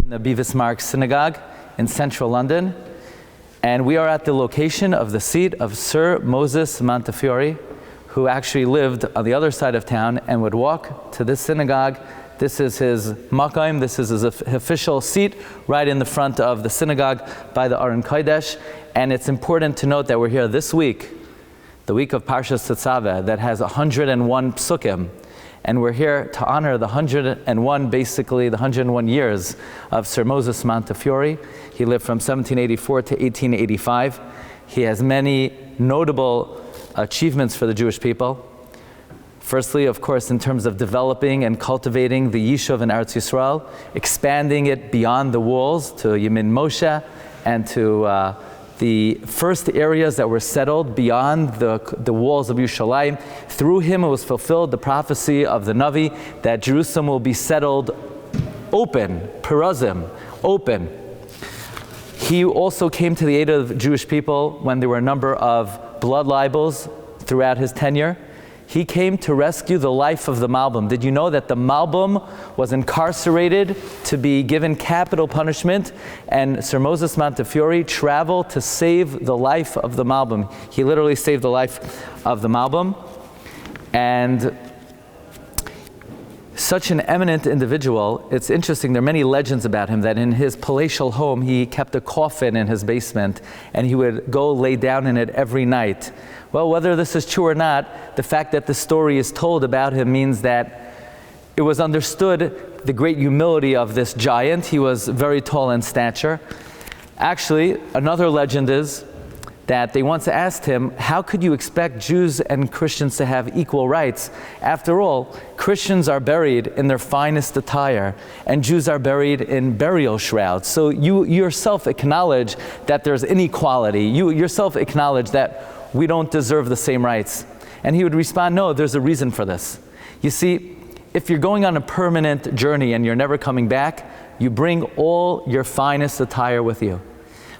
in the Bevis Synagogue in central London, and we are at the location of the seat of Sir Moses Montefiore, who actually lived on the other side of town and would walk to this synagogue. This is his Machon, this is his official seat right in the front of the synagogue by the Aron Kodesh. And it's important to note that we're here this week, the week of Parshas Tetzaveh, that has 101 psukim. And we're here to honor the 101 years of Sir Moses Montefiore. He lived from 1784 to 1885. He has many notable achievements for the Jewish people. Firstly, of course, in terms of developing and cultivating the Yishuv in Eretz Yisrael, expanding it beyond the walls to Yemin Moshe and to the first areas that were settled beyond the walls of Yerushalayim. Through him it was fulfilled the prophecy of the Navi that Jerusalem will be settled open, perazim, open. He also came to the aid of Jewish people when there were a number of blood libels throughout his tenure. He came to rescue the life of the Malbim. Did you know that the Malbim was incarcerated to be given capital punishment, and Sir Moses Montefiore traveled to save the life of the Malbim? He literally saved the life of the Malbim. And such an eminent individual, it's interesting, there are many legends about him, that in his palatial home he kept a coffin in his basement and he would go lay down in it every night. Well, whether this is true or not, the fact that the story is told about him means that it was understood the great humility of this giant. He was very tall in stature. Actually, another legend is that they once asked him, how could you expect Jews and Christians to have equal rights? After all, Christians are buried in their finest attire, and Jews are buried in burial shrouds. So you yourself acknowledge that there's inequality. You yourself acknowledge that we don't deserve the same rights. And he would respond, no, there's a reason for this. You see, if you're going on a permanent journey and you're never coming back, you bring all your finest attire with you.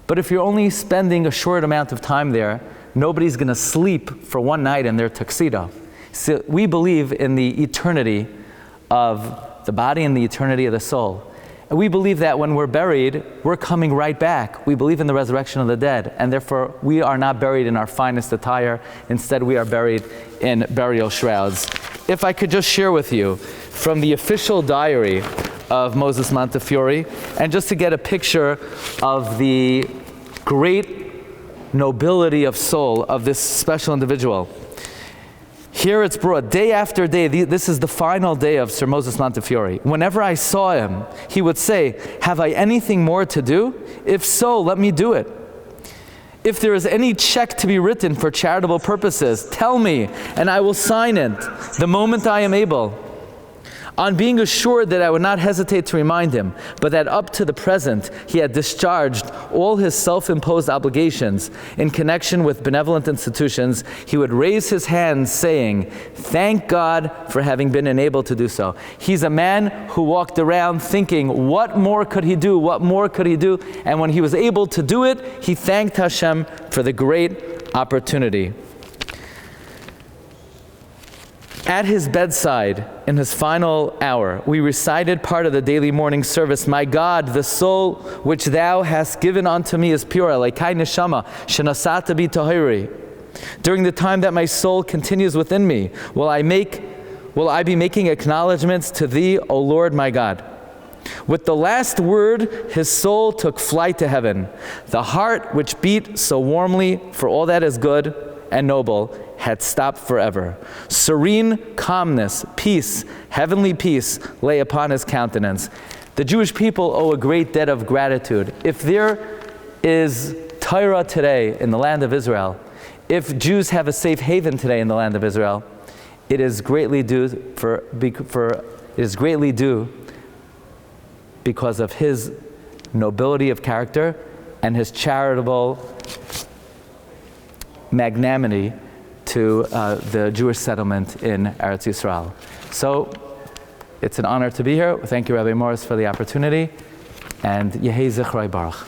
But if you're only spending a short amount of time there, nobody's going to sleep for one night in their tuxedo. So we believe in the eternity of the body and the eternity of the soul. And we believe that when we're buried, we're coming right back. We believe in the resurrection of the dead, and therefore we are not buried in our finest attire. Instead, we are buried in burial shrouds. If I could just share with you from the official diary of Moses Montefiore, and just to get a picture of the great nobility of soul of this special individual. Here it's brought day after day. This is the final day of Sir Moses Montefiore. Whenever I saw him, he would say, have I anything more to do? If so, let me do it. If there is any check to be written for charitable purposes, tell me, and I will sign it the moment I am able. On being assured that I would not hesitate to remind him, but that up to the present he had discharged all his self-imposed obligations in connection with benevolent institutions, he would raise his hands saying, thank God for having been enabled to do so. He's a man who walked around thinking, what more could he do? What more could he do? And when he was able to do it, he thanked Hashem for the great opportunity. At his bedside, in his final hour, we recited part of the daily morning service. My God, the soul which thou hast given unto me is pure. Elokai neshama, shenasata bi tahiri. During the time that my soul continues within me, will I be making acknowledgments to thee, O Lord my God. With the last word, his soul took flight to heaven. The heart which beat so warmly for all that is good and noble had stopped forever. Serene calmness, peace, heavenly peace lay upon his countenance. The Jewish people owe a great debt of gratitude. If there is Torah today in the land of Israel, if Jews have a safe haven today in the land of Israel, it is greatly due because of his nobility of character and his charitable magnanimity to the Jewish settlement in Eretz Yisrael. So it's an honor to be here. Thank you, Rabbi Morris, for the opportunity, and Yehei Zichrai Baruch.